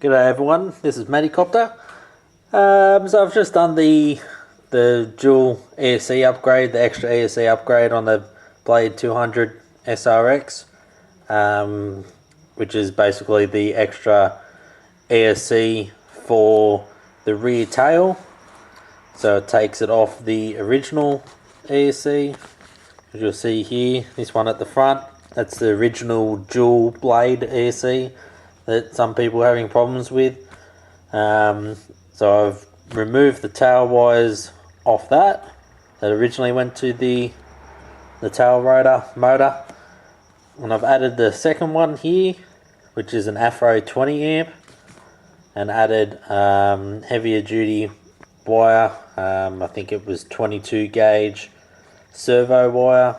G'day everyone, this is Maddicopter. So I've just done the dual ESC upgrade, the extra ESC upgrade on the Blade 200 SRX, which is basically the extra ESC for the rear tail. So it takes it off the original ESC, as you'll see here, this one at the front. That's the original dual blade ESC that some people are having problems with. So I've removed the tail wires off that originally went to the tail rotor motor, and I've added the second one here, which is an Afro 20 amp, and added heavier duty wire. I think it was 22 gauge servo wire.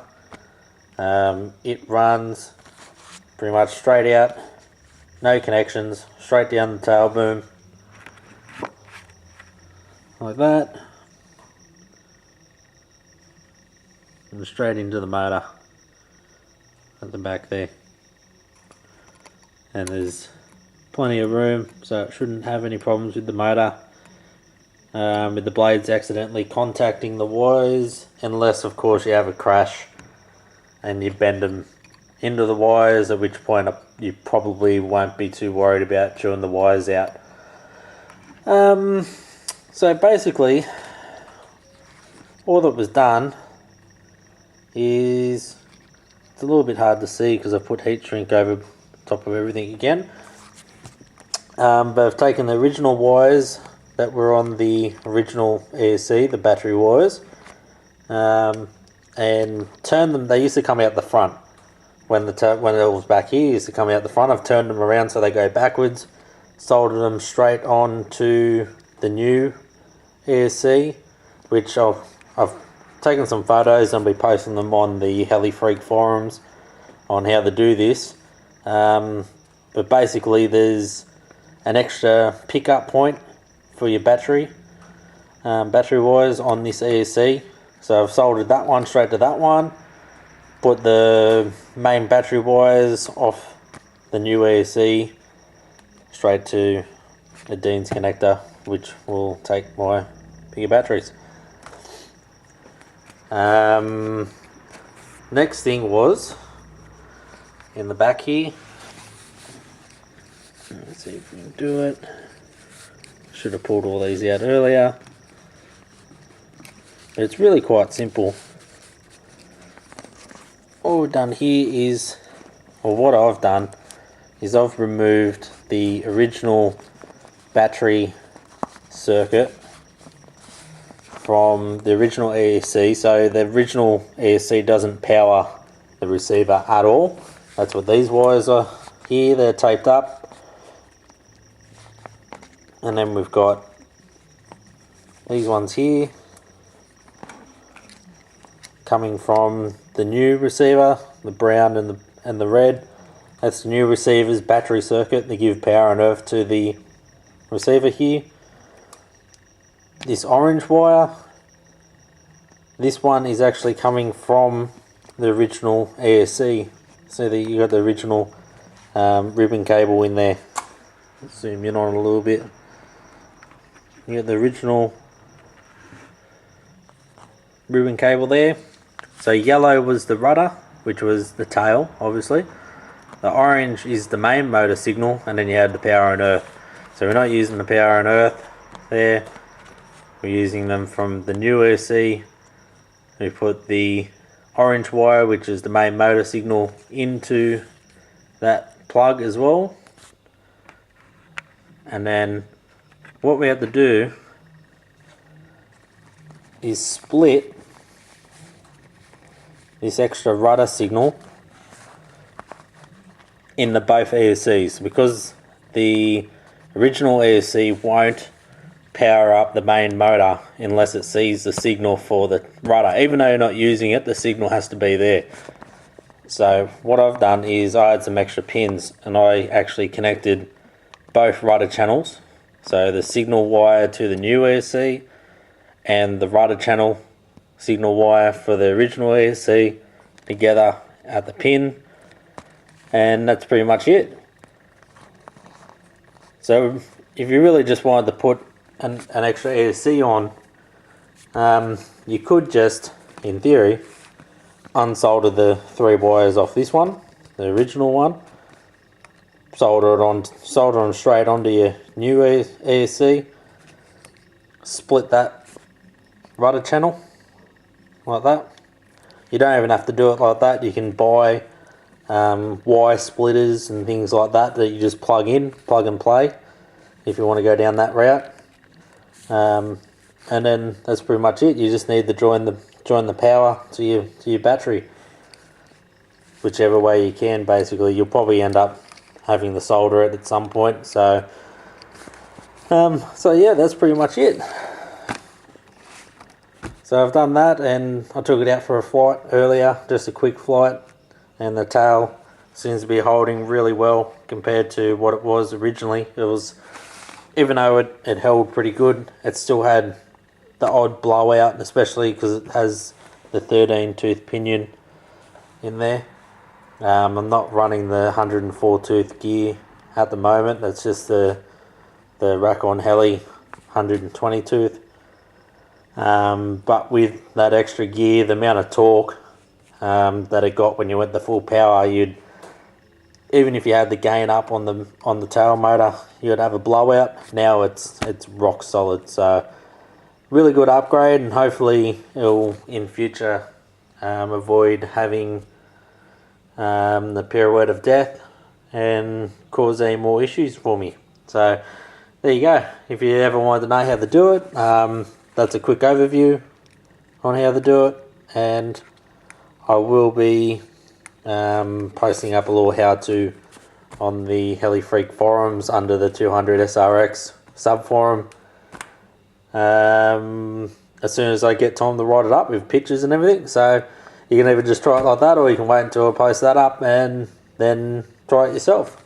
It runs pretty much straight out, no connections, straight down the tail boom like that, and straight into the motor at the back there. And there's plenty of room, so it shouldn't have any problems with the motor, with the blades accidentally contacting the wires, unless of course you have a crash and you bend them into the wires, at which point you probably won't be too worried about chewing the wires out. So basically all that was done is, it's a little bit hard to see because I've put heat shrink over top of everything again, but I've taken the original wires that were on the original ESC, the battery wires, and turned them. They used to come out the front when it was back here. Used to come out the front. I've turned them around so they go backwards, soldered them straight on to the new ESC, which I've taken some photos and I'll be posting them on the Heli Freak forums on how to do this. But basically there's an extra pickup point for your battery wires on this ESC. So I've soldered that one straight to that one, put the main battery wires off the new ESC straight to a Dean's connector, which will take my bigger batteries. Next thing was in the back here. Let's see if we can do it. Should have pulled all these out earlier. But it's really quite simple. All we've done here is, or what I've done is, I've removed the original battery circuit from the original ESC. So the original ESC doesn't power the receiver at all. That's what these wires are here. They're taped up. And then we've got these ones here coming from the new receiver, the brown and the red. That's the new receiver's battery circuit. They give power and earth to the receiver here. This orange wire, this one is actually coming from the original ESC. So that you got the original ribbon cable in there. Let's zoom in on it a little bit. You got the original ribbon cable there. So yellow was the rudder, which was the tail, obviously. The orange is the main motor signal, and then you had the power and earth. So we're not using the power and earth there. We're using them from the new ESC. We put the orange wire, which is the main motor signal, into that plug as well. And then what we have to do is split this extra rudder signal in the both ESCs, because the original ESC won't power up the main motor unless it sees the signal for the rudder. Even though you're not using it, the signal has to be there. So what I've done is I had some extra pins and I actually connected both rudder channels. So the signal wire to the new ESC and the rudder channel signal wire for the original ESC together at the pin, and that's pretty much it. So if you really just wanted to put an extra ESC on, you could just, in theory, unsolder the 3 wires off this one, the original one, solder them straight onto your new ESC, split that rudder channel like that. You don't even have to do it like that. You can buy wire splitters and things like that you just plug and play if you want to go down that route. And then that's pretty much it. You just need to join the power to your battery, whichever way you can. Basically, you'll probably end up having to solder it at some point. So yeah, that's pretty much it. So I've done that, and I took it out for a flight earlier, just a quick flight, and the tail seems to be holding really well compared to what it was originally. It was, even though it held pretty good, it still had the odd blowout, especially because it has the 13 tooth pinion in there. I'm not running the 104 tooth gear at the moment. That's just the Rack-On Heli 120 tooth. But with that extra gear, the amount of torque that it got when you went the full power, even if you had the gain up on the tail motor, you'd have a blowout. Now it's rock solid. So really good upgrade, and hopefully it'll in future avoid having the pirouette of death and cause any more issues for me. So there you go. If you ever wanted to know how to do it, that's a quick overview on how to do it, and I will be posting up a little how-to on the Heli Freak forums under the 200 SRX sub-forum as soon as I get time to write it up with pictures and everything. So you can either just try it like that, or you can wait until I post that up and then try it yourself.